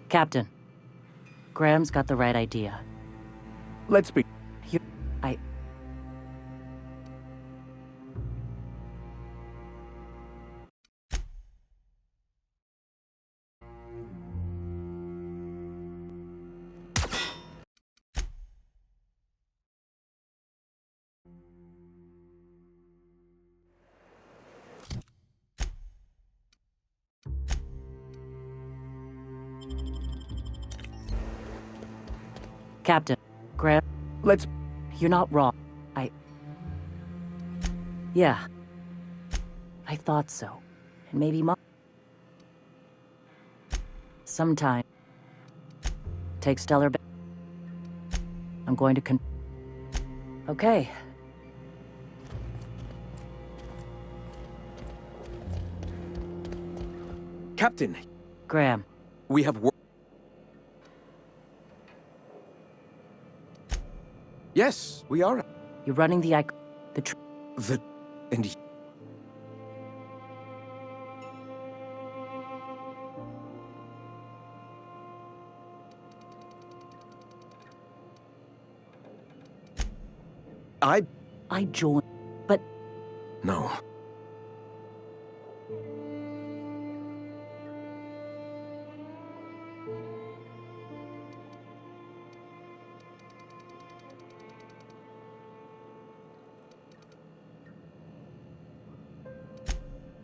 Captain, Graham's got the right idea. Let's be... I... Captain, Graham... Let's... You're not wrong. Yeah. I thought so. And maybe sometime... Take Stellar... I'm going to Okay. Captain, Graham. we have work... Yes, we are. You're running the And... I joined, but... No.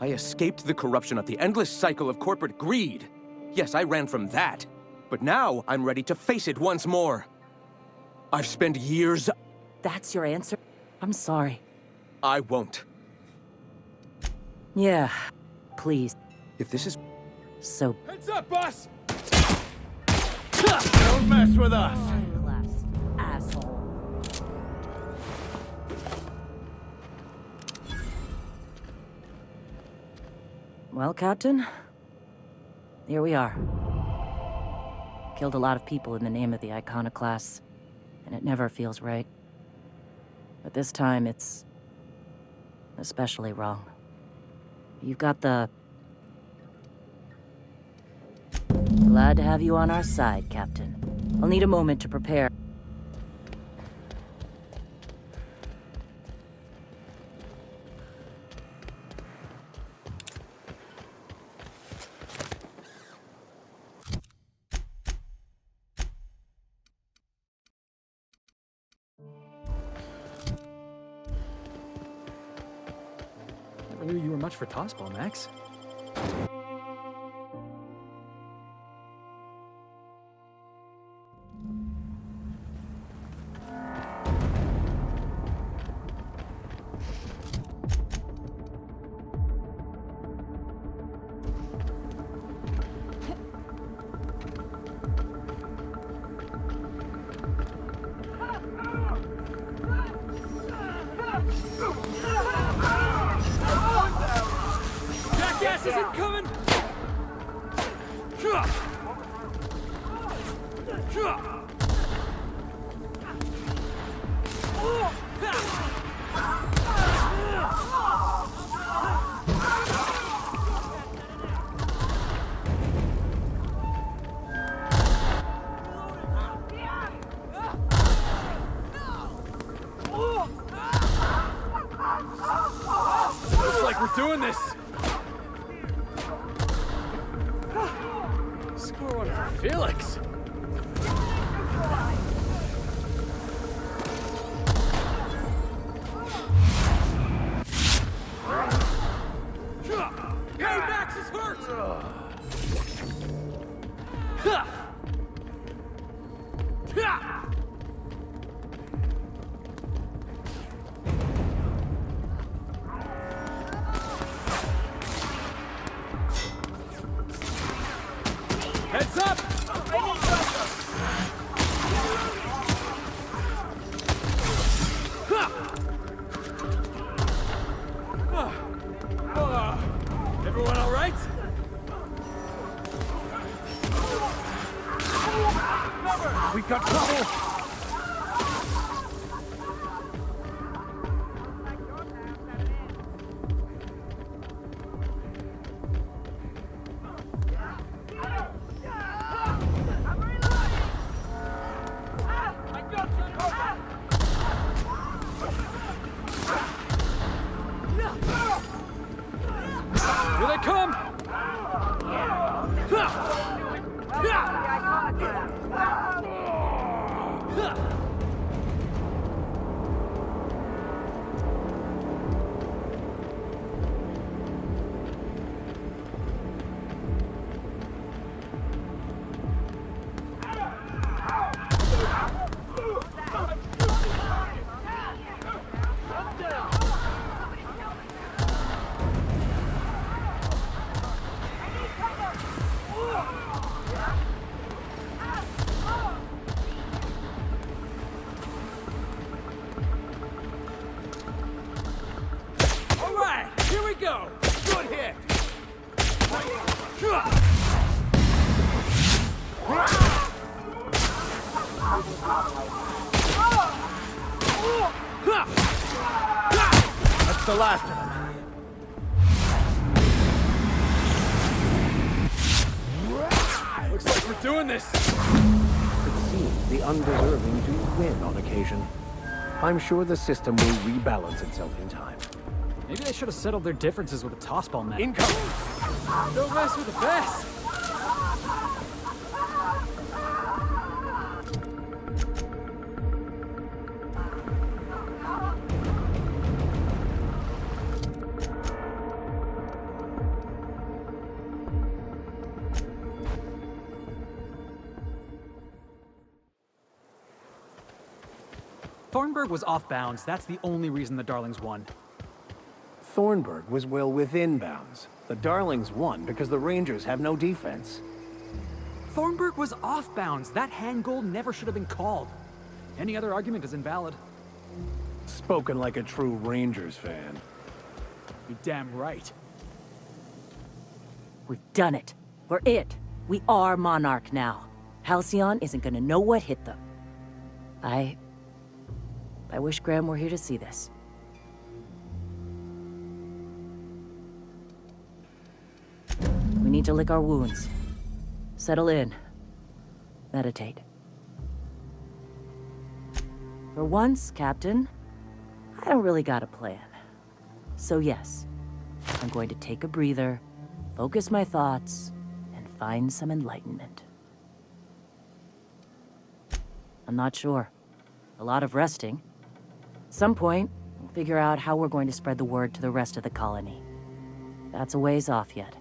I escaped the corruption of the endless cycle of corporate greed. Yes, I ran from that. But now I'm ready to face it once more. I've spent years... That's your answer? I'm sorry. I won't. Yeah, please. If this is... So... Heads up, boss! Don't mess with us! Class, asshole. Well, Captain, here we are. Killed a lot of people in the name of the Iconoclasts, and it never feels right. But this time, it's especially wrong. You've got the... Glad to have you on our side, Captain. I'll need a moment to prepare. Never knew you were much for tossball, Max. Jackass isn't coming! Looks like we're doing this! Score one for Felix! Hey, Max is hurt! Heads up! Everyone all right? We've got trouble! Here they come! All right, here we go. Good hit. That's the last of them. Looks like we're doing this! It seems the undeserving do win on occasion. I'm sure the system will rebalance itself in time. Maybe they should have settled their differences with a tossball match. Incoming! Don't mess with the best! Thornburg was off bounds. That's the only reason the Darlings won. Thornburg was well within bounds. The Darlings won because the Rangers have no defense. Thornburg was off bounds. That hand goal never should have been called. Any other argument is invalid. Spoken like a true Rangers fan. You're damn right. We've done it. We're it. We are Monarch now. Halcyon isn't gonna know what hit them. I wish Graham were here to see this. We need to lick our wounds. Settle in. Meditate. For once, Captain, I don't really got a plan. So yes, I'm going to take a breather, focus my thoughts, and find some enlightenment. I'm not sure. A lot of resting. At some point, we'll figure out how we're going to spread the word to the rest of the colony. That's a ways off yet.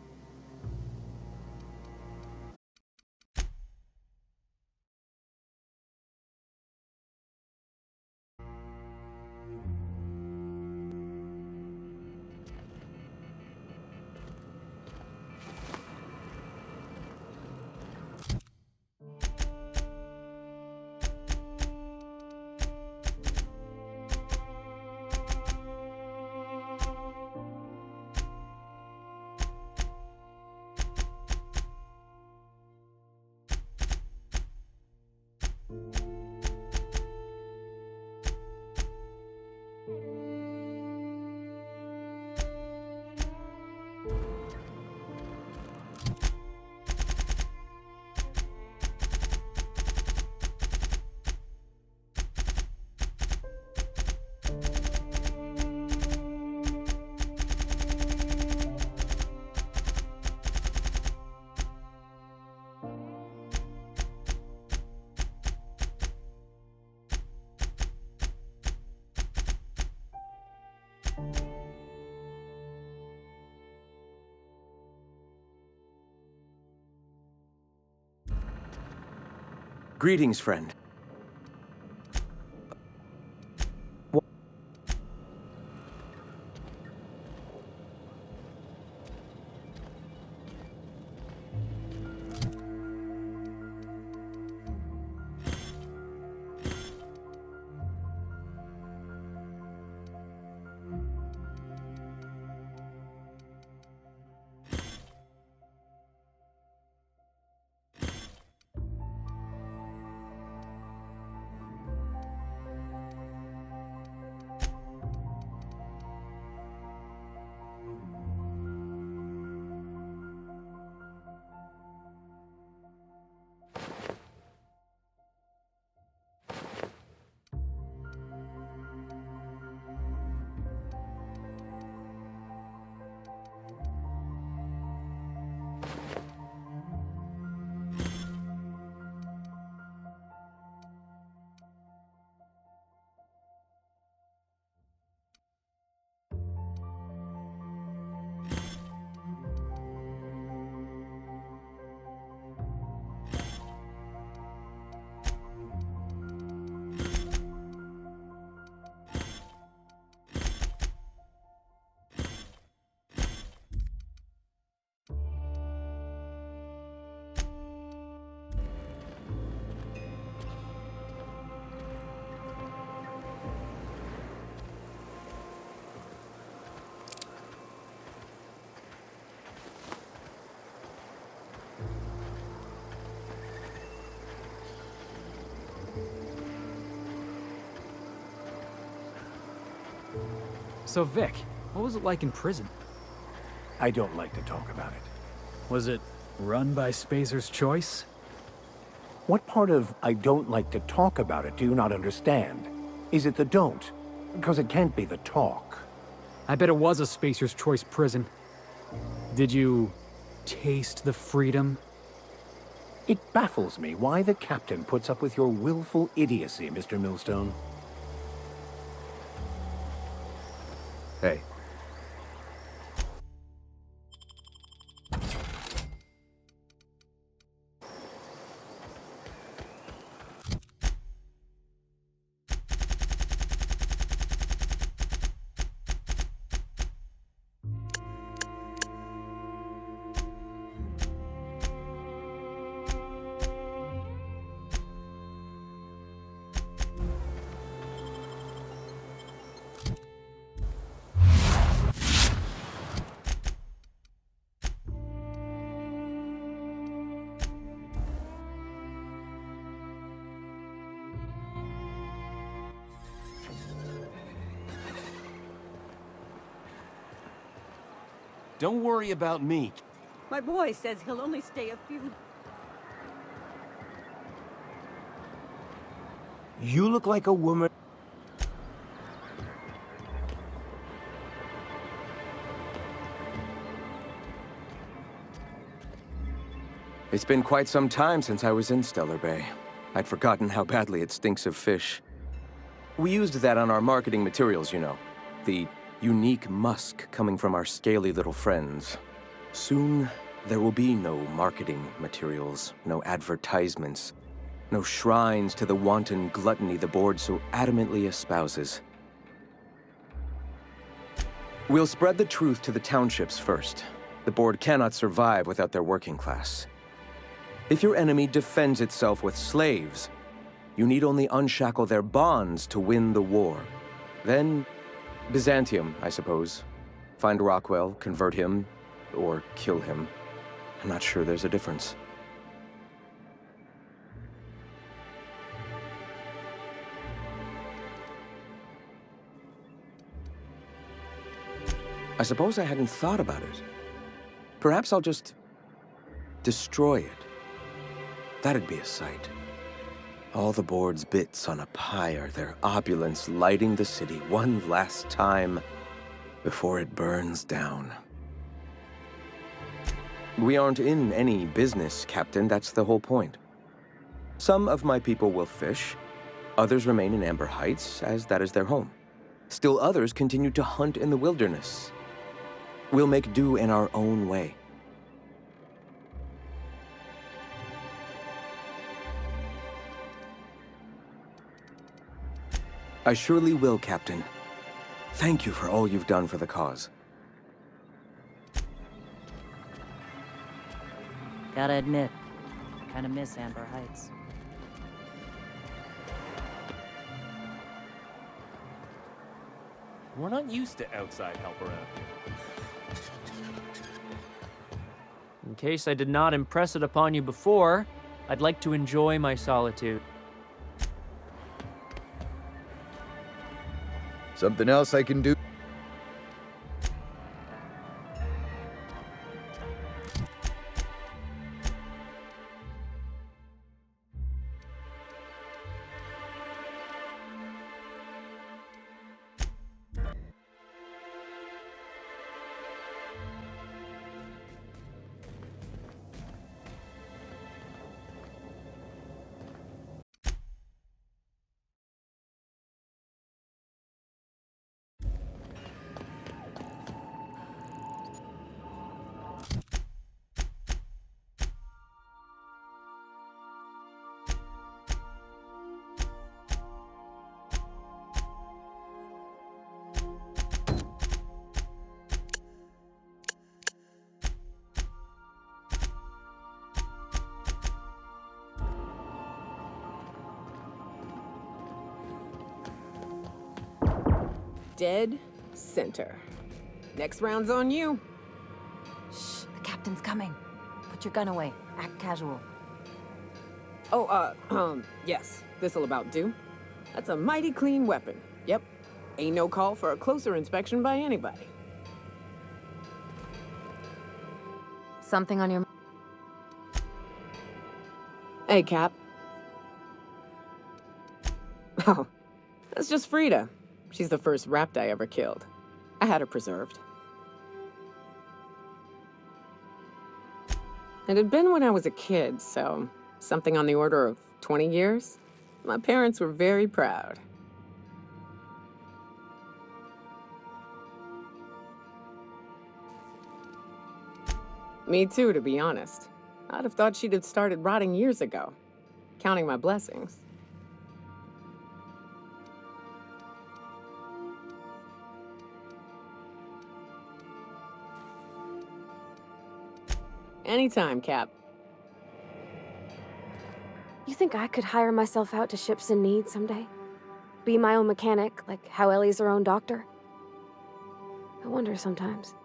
Greetings, friend. So Vic, what was it like in prison? I don't like to talk about it. Was it run by Spacer's Choice? What part of I don't like to talk about it do you not understand? Is it the don't? Because it can't be the talk. I bet it was a Spacer's Choice prison. Did you taste the freedom? It baffles me why the captain puts up with your willful idiocy, Mr. Millstone. Hey. Don't worry about me. My boy says he'll only stay a few... You look like a woman. It's been quite some time since I was in Stellar Bay. I'd forgotten how badly it stinks of fish. We used that on our marketing materials, you know. The unique musk coming from our scaly little friends. Soon, there will be no marketing materials, no advertisements, no shrines to the wanton gluttony the board so adamantly espouses. We'll spread the truth to the townships first. The board cannot survive without their working class. If your enemy defends itself with slaves, you need only unshackle their bonds to win the war. Then, Byzantium, I suppose. Find Rockwell, convert him, or kill him. I'm not sure there's a difference. I suppose I hadn't thought about it. Perhaps I'll just destroy it. That'd be a sight. All the board's bits on a pyre, their opulence lighting the city one last time before it burns down. We aren't in any business, Captain. That's the whole point. Some of my people will fish. Others remain in Amber Heights, as that is their home. Still others continue to hunt in the wilderness. We'll make do in our own way. I surely will, Captain. Thank you for all you've done for the cause. Gotta admit, I kinda miss Amber Heights. We're not used to outside help around here. In case I did not impress it upon you before, I'd like to enjoy my solitude. Something else I can do? Dead center. Next round's on you. Shh, the captain's coming. Put your gun away. Act casual. Oh, yes. This'll about do. That's a mighty clean weapon. Yep. Ain't no call for a closer inspection by anybody. Something on your... Hey, Cap. Oh, that's just Frida. She's the first rapt I ever killed. I had her preserved. It had been when I was a kid, so something on the order of 20 years. My parents were very proud. Me too, to be honest. I'd have thought she'd have started rotting years ago. Counting my blessings. Anytime, Cap. You think I could hire myself out to ships in need someday? Be my own mechanic, like how Ellie's her own doctor? I wonder sometimes.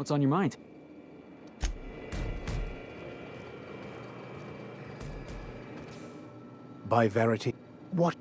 What's on your mind? By Verity, what?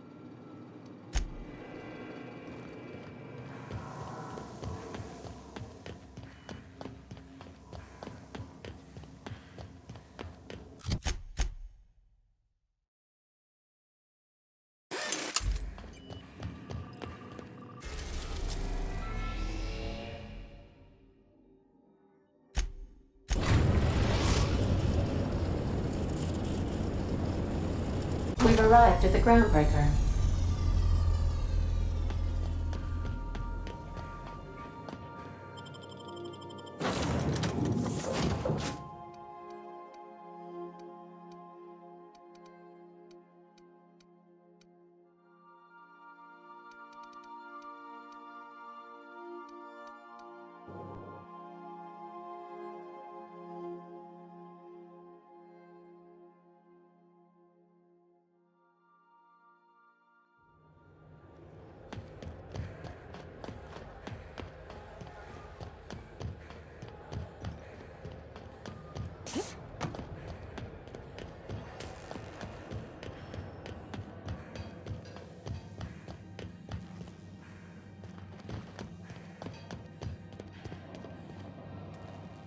We've arrived at the Groundbreaker.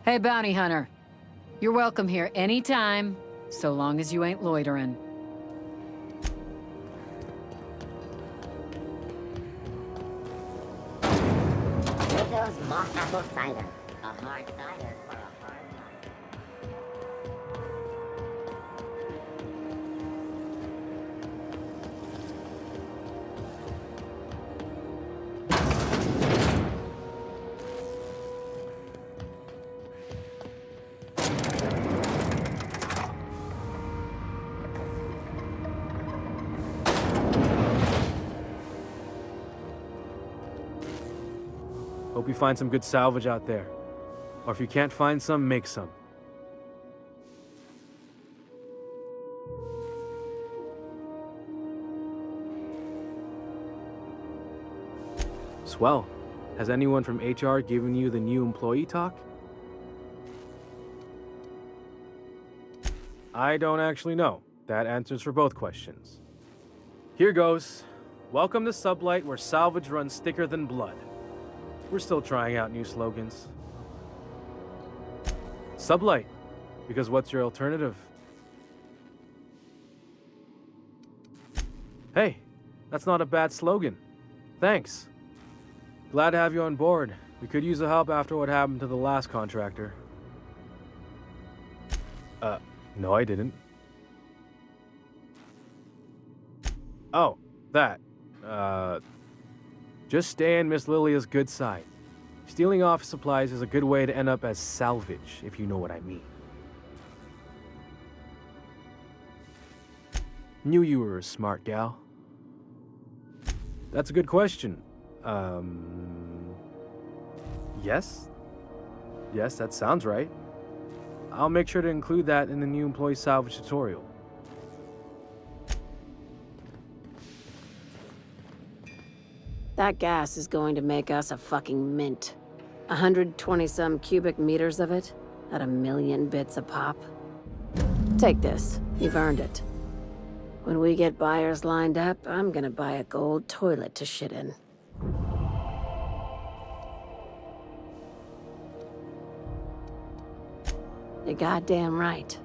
Hey, bounty hunter. You're welcome here anytime, so long as you ain't loitering. Rizzo's mock apple cider. A hard cider for a hard life. Hope you find some good salvage out there. Or if you can't find some, make some. Swell. Has anyone from HR given you the new employee talk? I don't actually know. That answers for both questions. Here goes. Welcome to Sublight, where salvage runs thicker than blood. We're still trying out new slogans. Sublight, because what's your alternative? Hey, that's not a bad slogan. Thanks. Glad to have you on board. We could use the help after what happened to the last contractor. No, I didn't. Oh, that. Just stay on Miss Lilia's good side. Stealing office supplies is a good way to end up as salvage, if you know what I mean. Knew you were a smart gal. That's a good question. Yes? Yes, that sounds right. I'll make sure to include that in the new employee salvage tutorial. That gas is going to make us a fucking mint. 120-some cubic meters of it, at 1,000,000 bits a pop. Take this. You've earned it. When we get buyers lined up, I'm gonna buy a gold toilet to shit in. You're goddamn right.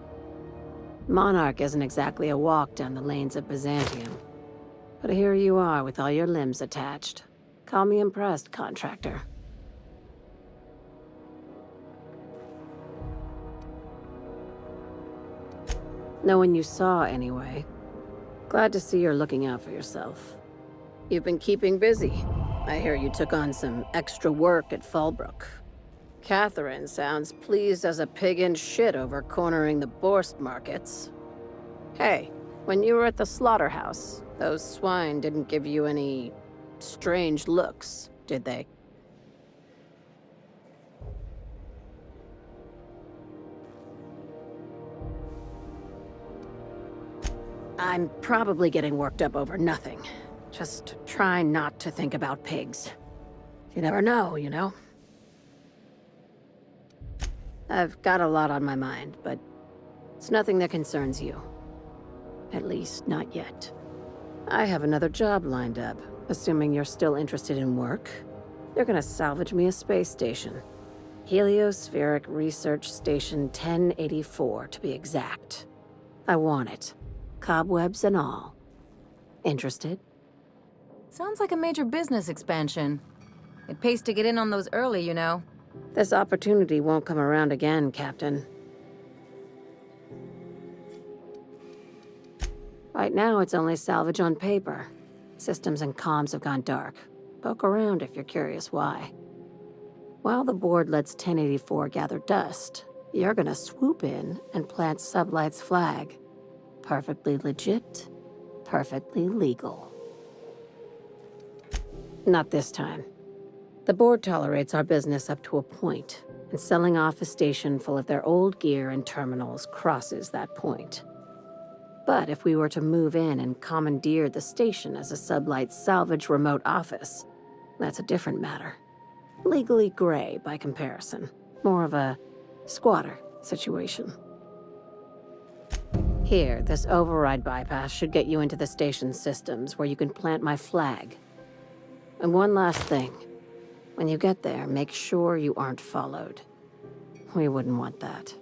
Monarch isn't exactly a walk down the lanes of Byzantium. But here you are with all your limbs attached. Call me impressed, contractor. No one you saw, anyway. Glad to see you're looking out for yourself. You've been keeping busy. I hear you took on some extra work at Fallbrook. Catherine sounds pleased as a pig in shit over cornering the Borst markets. Hey, when you were at the slaughterhouse, those swine didn't give you any strange looks, did they? I'm probably getting worked up over nothing. Just try not to think about pigs. You never know, you know? I've got a lot on my mind, but it's nothing that concerns you. At least, not yet. I have another job lined up, assuming you're still interested in work. They're gonna salvage me a space station. Heliospheric Research Station 1084, to be exact. I want it. Cobwebs and all. Interested? Sounds like a major business expansion. It pays to get in on those early, you know. This opportunity won't come around again, Captain. Right now, it's only salvage on paper. Systems and comms have gone dark. Poke around if you're curious why. While the board lets 1084 gather dust, you're gonna swoop in and plant Sublight's flag. Perfectly legit, perfectly legal. Not this time. The board tolerates our business up to a point, and selling off a station full of their old gear and terminals crosses that point. But if we were to move in and commandeer the station as a Sublight salvage remote office, that's a different matter. Legally gray by comparison. More of a squatter situation. Here, this override bypass should get you into the station's systems where you can plant my flag. And one last thing. When you get there, make sure you aren't followed. We wouldn't want that.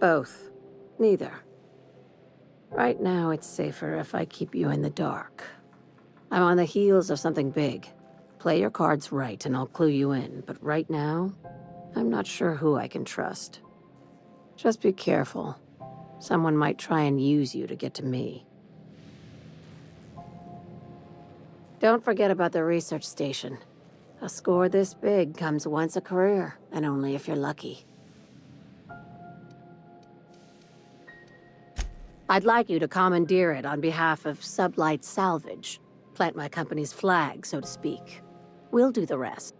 Both. Neither. Right now, it's safer if I keep you in the dark. I'm on the heels of something big. Play your cards right and I'll clue you in, but right now, I'm not sure who I can trust. Just be careful. Someone might try and use you to get to me. Don't forget about the research station. A score this big comes once a career, and only if you're lucky. I'd like you to commandeer it on behalf of Sublight Salvage. Plant my company's flag, so to speak. We'll do the rest.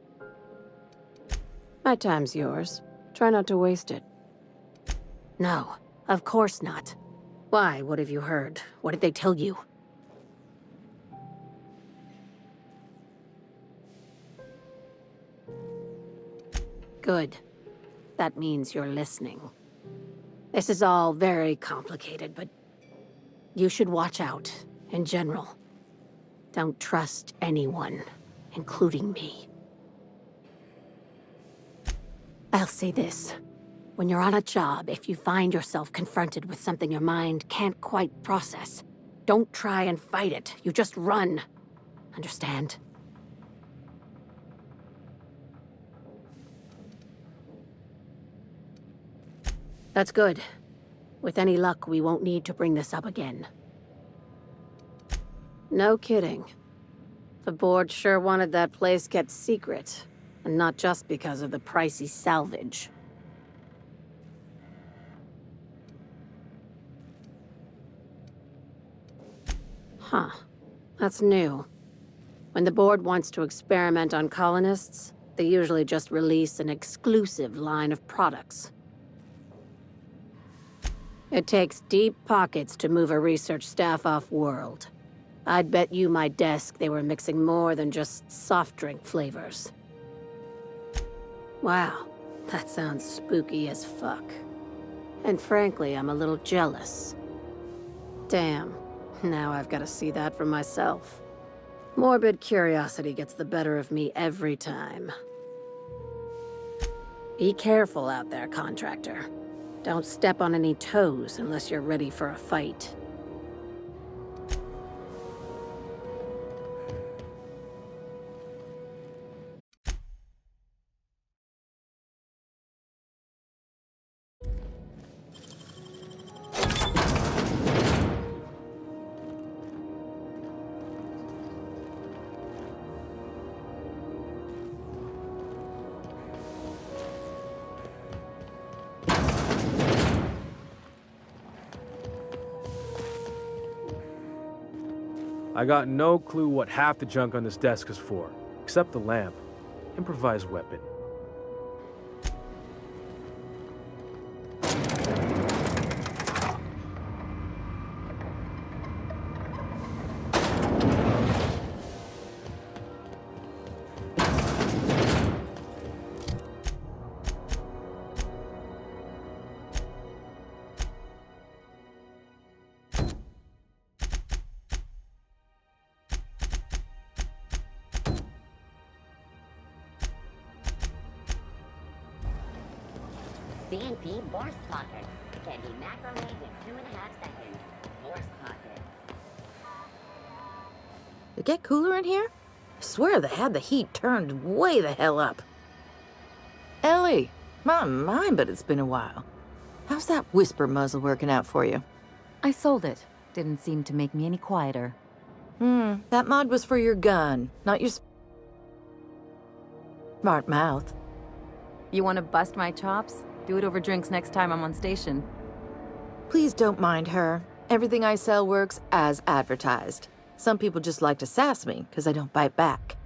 My time's yours. Try not to waste it. No, of course not. Why? What have you heard? What did they tell you? Good. That means you're listening. This is all very complicated, but you should watch out, in general. Don't trust anyone, including me. I'll say this. When you're on a job, if you find yourself confronted with something your mind can't quite process, don't try and fight it. You just run. Understand? That's good. With any luck, we won't need to bring this up again. No kidding. The board sure wanted that place kept secret, and not just because of the pricey salvage. Huh. That's new. When the board wants to experiment on colonists, they usually just release an exclusive line of products. It takes deep pockets to move a research staff off-world. I'd bet you my desk they were mixing more than just soft drink flavors. Wow, that sounds spooky as fuck. And frankly, I'm a little jealous. Damn, now I've got to see that for myself. Morbid curiosity gets the better of me every time. Be careful out there, contractor. Don't step on any toes unless you're ready for a fight. I got no clue what half the junk on this desk is for, except the lamp. Improvised weapon. CNP Borscht Pockets. Can be macromade in 2.5 seconds. Borscht Pockets. It get cooler in here? I swear they had the heat turned way the hell up. Ellie, my mind, but it's been a while. How's that whisper muzzle working out for you? I sold it. Didn't seem to make me any quieter. That mod was for your gun, not your smart mouth. You want to bust my chops? Do it over drinks next time I'm on station. Please don't mind her. Everything I sell works as advertised. Some people just like to sass me because I don't bite back.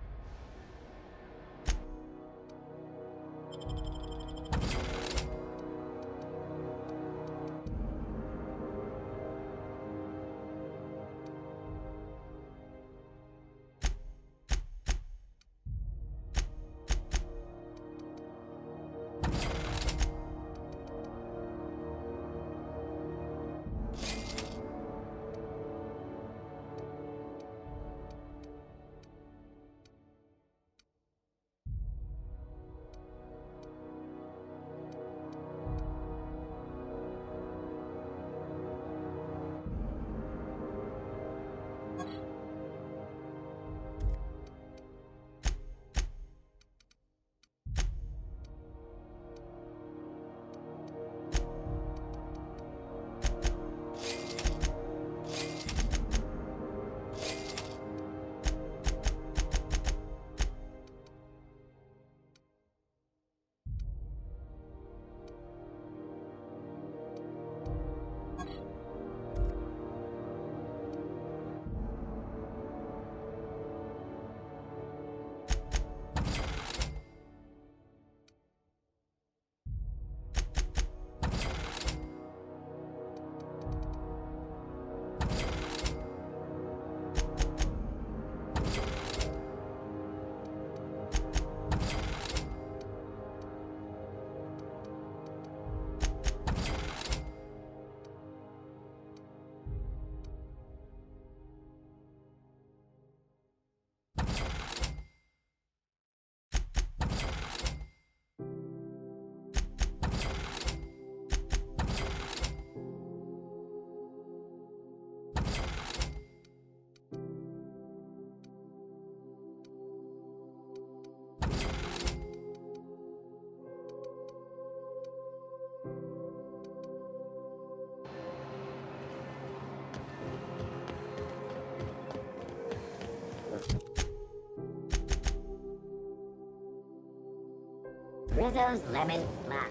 Rizzo's Lemon Slap.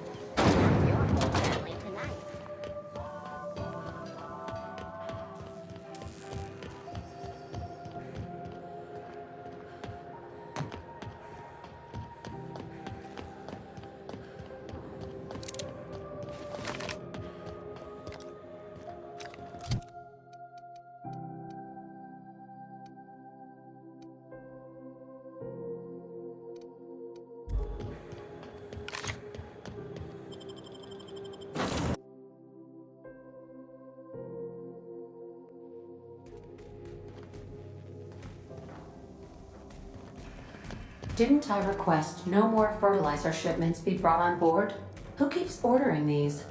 Your whole family tonight. Didn't I request no more fertilizer shipments be brought on board? Who keeps ordering these?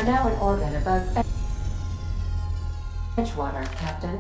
are now in orbit above Edgewater, Captain.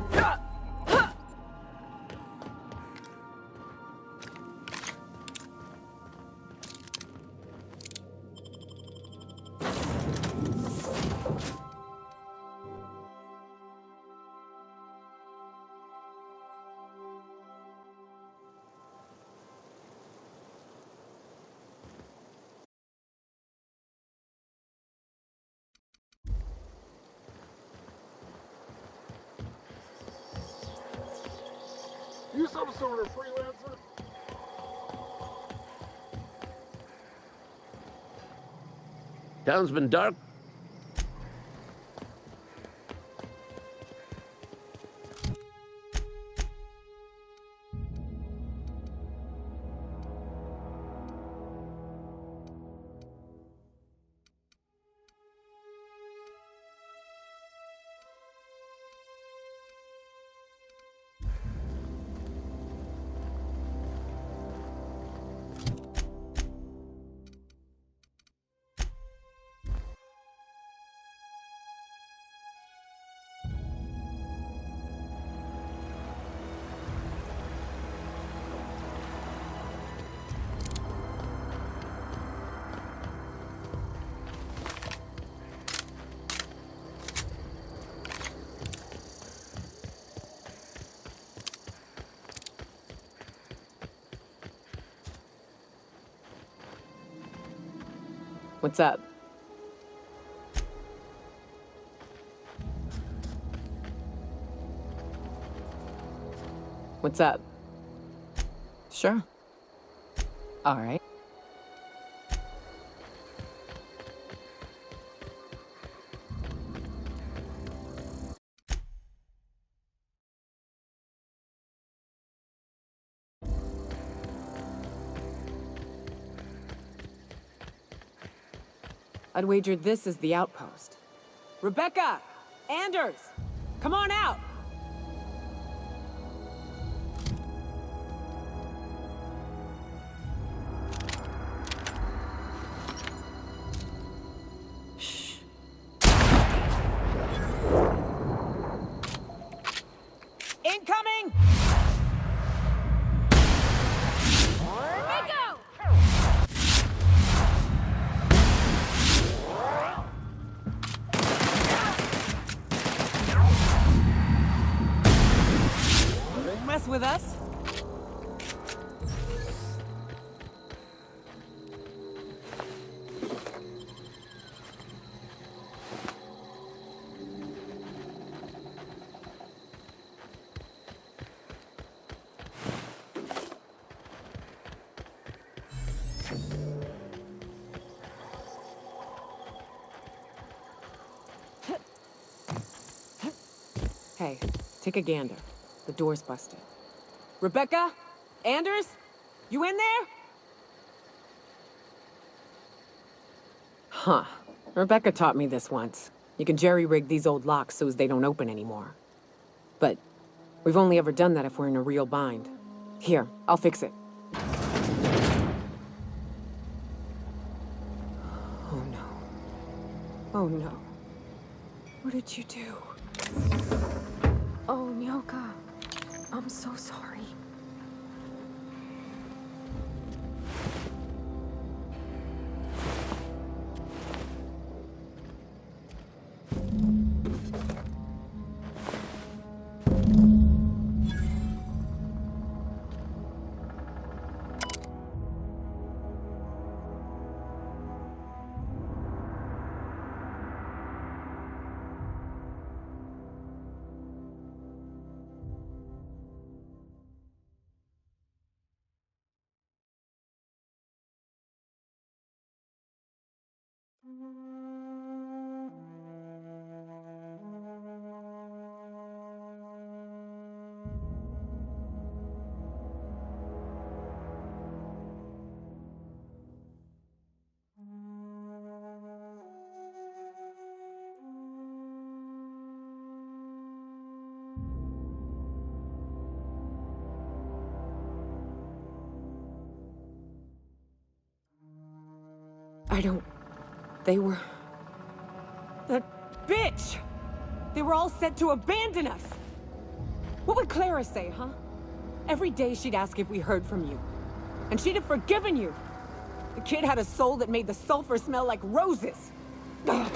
You some sort of freelancer? Town's been dark. What's up? What's up? Sure. All right. I'd wager this is the outpost. Rebecca! Anders! Come on out! Shh. Incoming! Mess with us? Hey, take a gander. The door's busted. Rebecca? Anders? You in there? Huh. Rebecca taught me this once. You can jerry-rig these old locks so as they don't open anymore. But we've only ever done that if we're in a real bind. Here, I'll fix it. Oh no. Oh no. What did you do? Oh, Nyoka. I'm so sorry. They were... bitch! They were all set to abandon us! What would Clara say, huh? Every day she'd ask if we heard from you. And she'd have forgiven you! The kid had a soul that made the sulfur smell like roses! Ugh.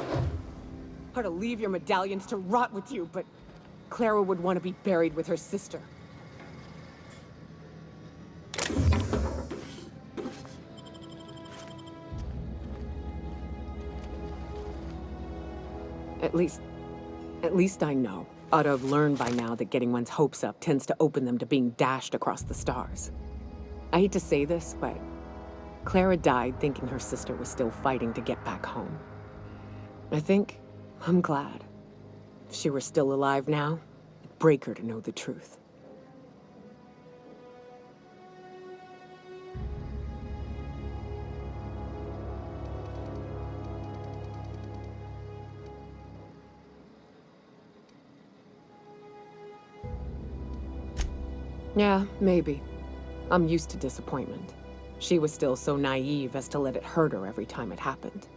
Or to leave your medallions to rot with you, but Clara would want to be buried with her sister. At least I know. Ought to have learned by now that getting one's hopes up tends to open them to being dashed across the stars. I hate to say this, but Clara died thinking her sister was still fighting to get back home. I'm glad. If she were still alive now, it'd break her to know the truth. Yeah, maybe. I'm used to disappointment. She was still so naive as to let it hurt her every time it happened.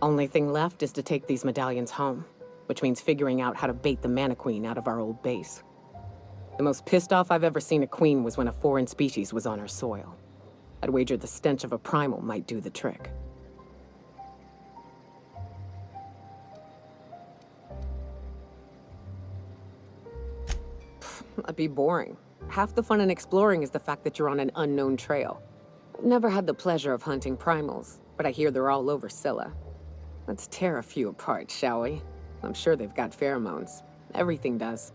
Only thing left is to take these medallions home, which means figuring out how to bait the Mana-Queen out of our old base. The most pissed off I've ever seen a queen was when a foreign species was on her soil. I'd wager the stench of a primal might do the trick. That'd be boring. Half the fun in exploring is the fact that you're on an unknown trail. I've never had the pleasure of hunting primals, but I hear they're all over Scylla. Let's tear a few apart, shall we? I'm sure they've got pheromones. Everything does.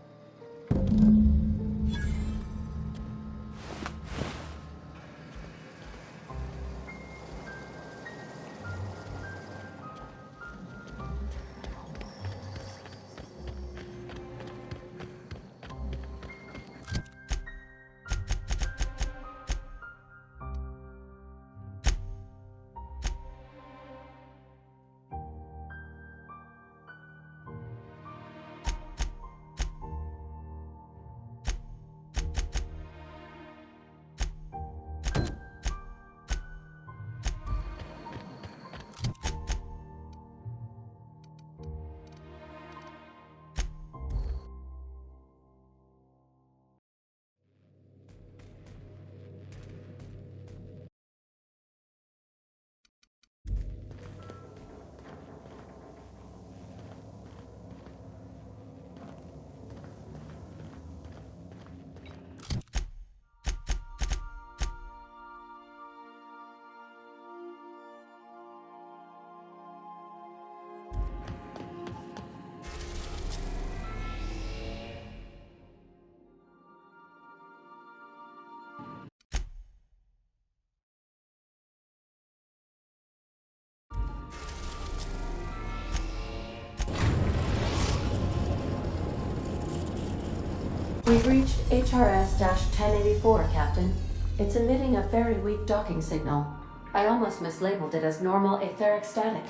We've reached HRS-1084, Captain. It's emitting a very weak docking signal. I almost mislabeled it as normal etheric static.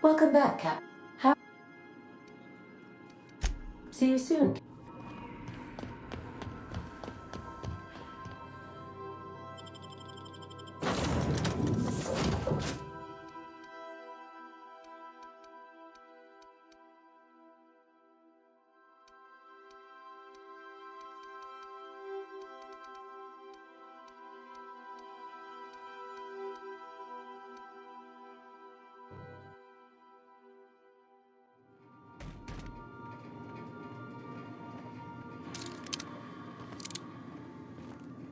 Welcome back, Cap. See you soon.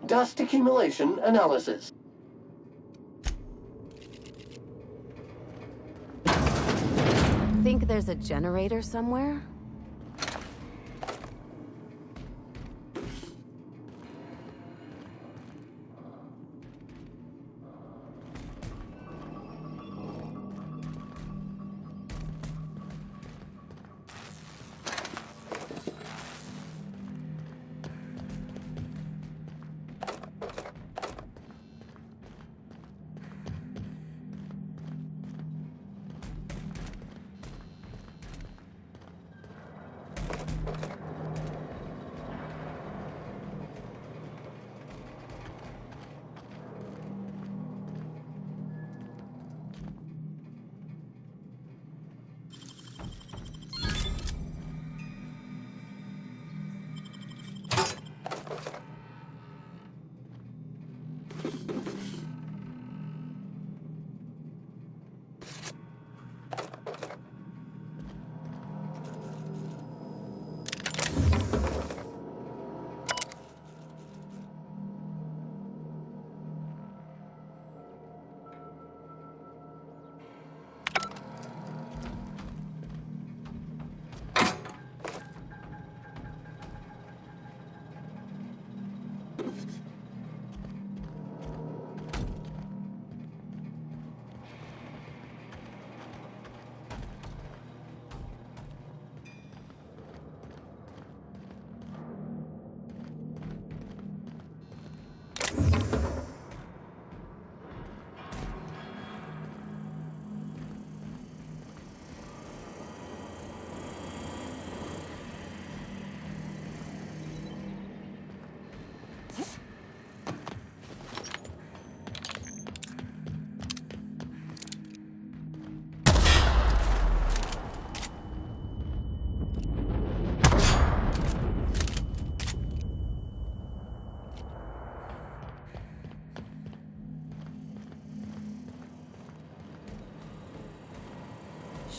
Dust accumulation analysis. Think there's a generator somewhere?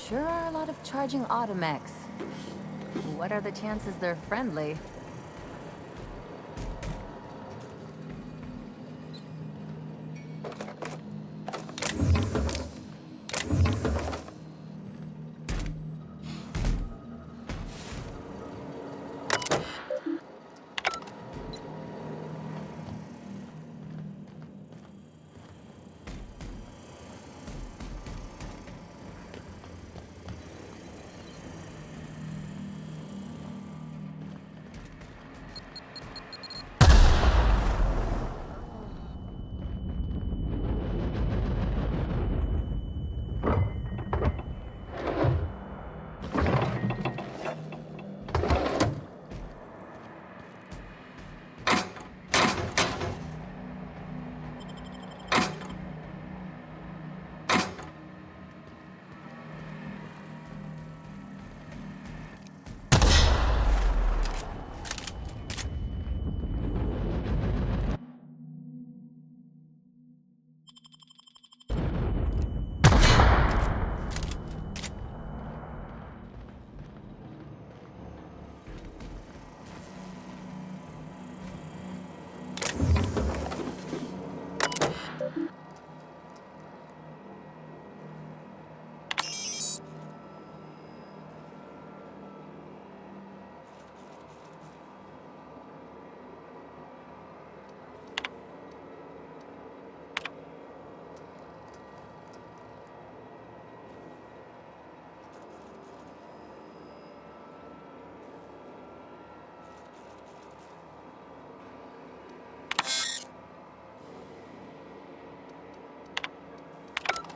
Sure are a lot of charging automechs. What are the chances they're friendly?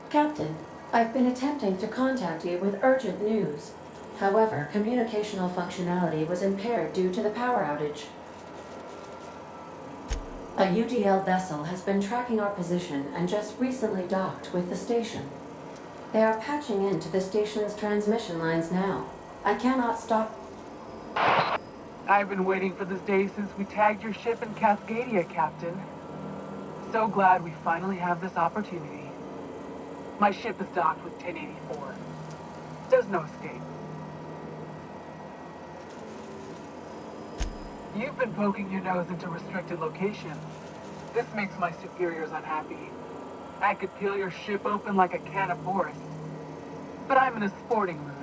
Captain, I've been attempting to contact you with urgent news. However, communicational functionality was impaired due to the power outage. A UDL vessel has been tracking our position and just recently docked with the station. They are patching into the station's transmission lines now. I cannot stop. I've been waiting for this day since we tagged your ship in Cascadia, Captain. So glad we finally have this opportunity. My ship is docked with 1084. There's no escape. You've been poking your nose into restricted locations. This makes my superiors unhappy. I could peel your ship open like a can of Boris. But I'm in a sporting mood.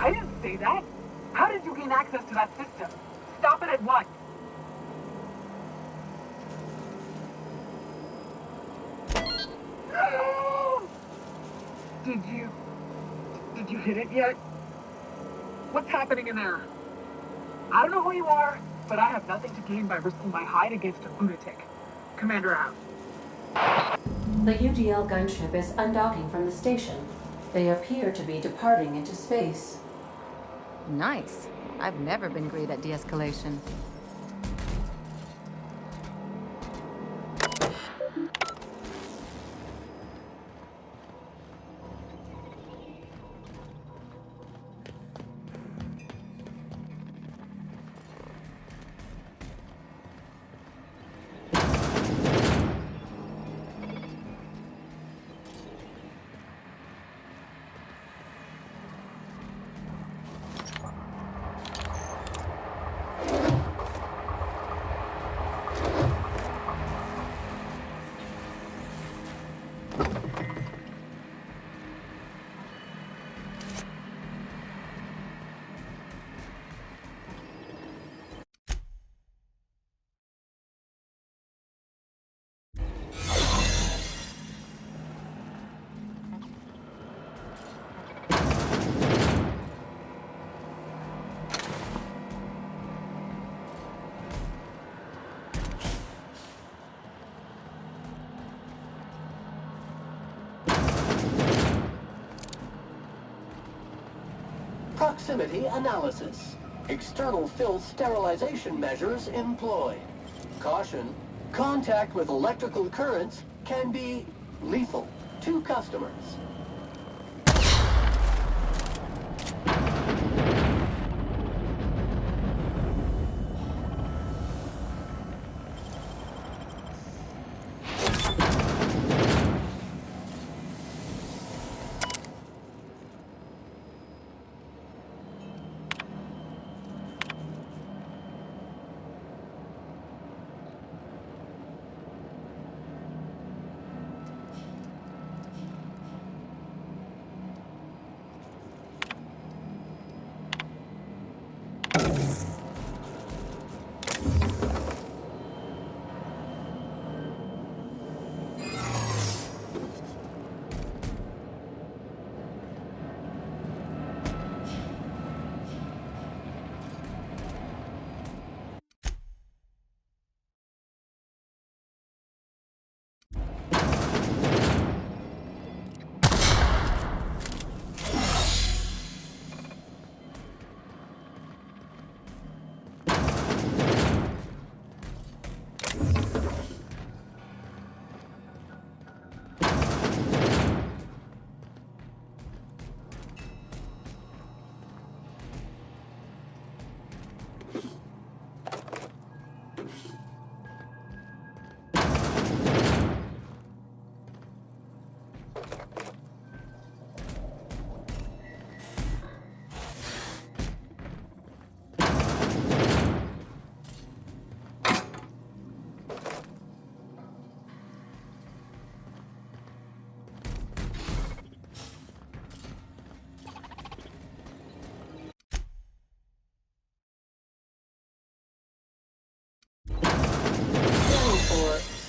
I didn't say that. How did you gain access to that system? Stop it at once. Did you hit it yet? What's happening in there? I don't know who you are, but I have nothing to gain by risking my hide against a lunatic. Commander out. The UDL gunship is undocking from the station. They appear to be departing into space. Nice. I've never been great at de-escalation. proximity analysis. External filth sterilization measures employed. Caution, contact with electrical currents can be lethal to customers.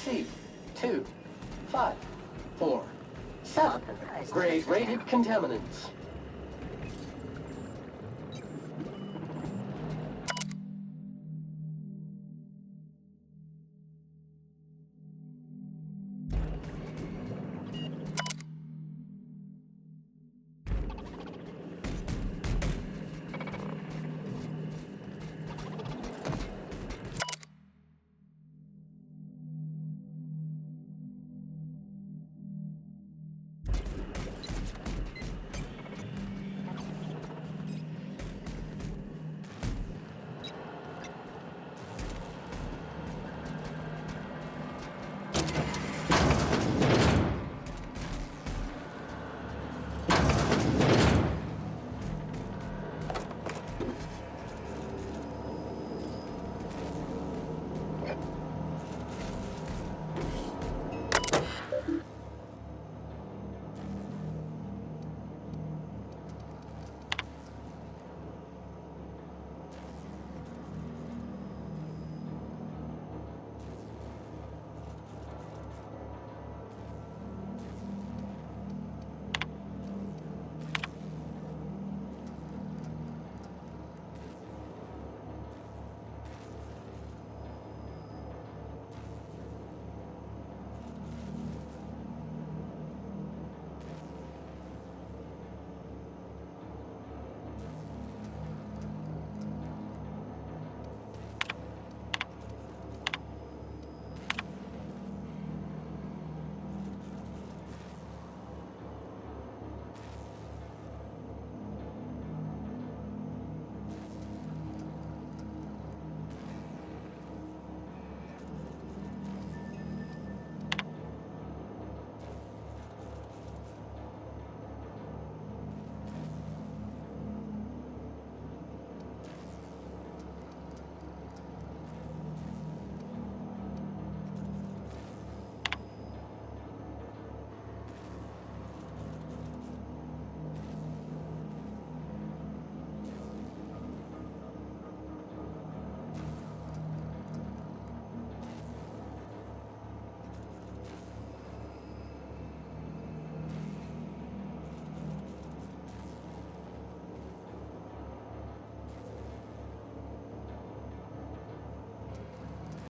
C2, 5, 4, 7. Grade rated contaminants.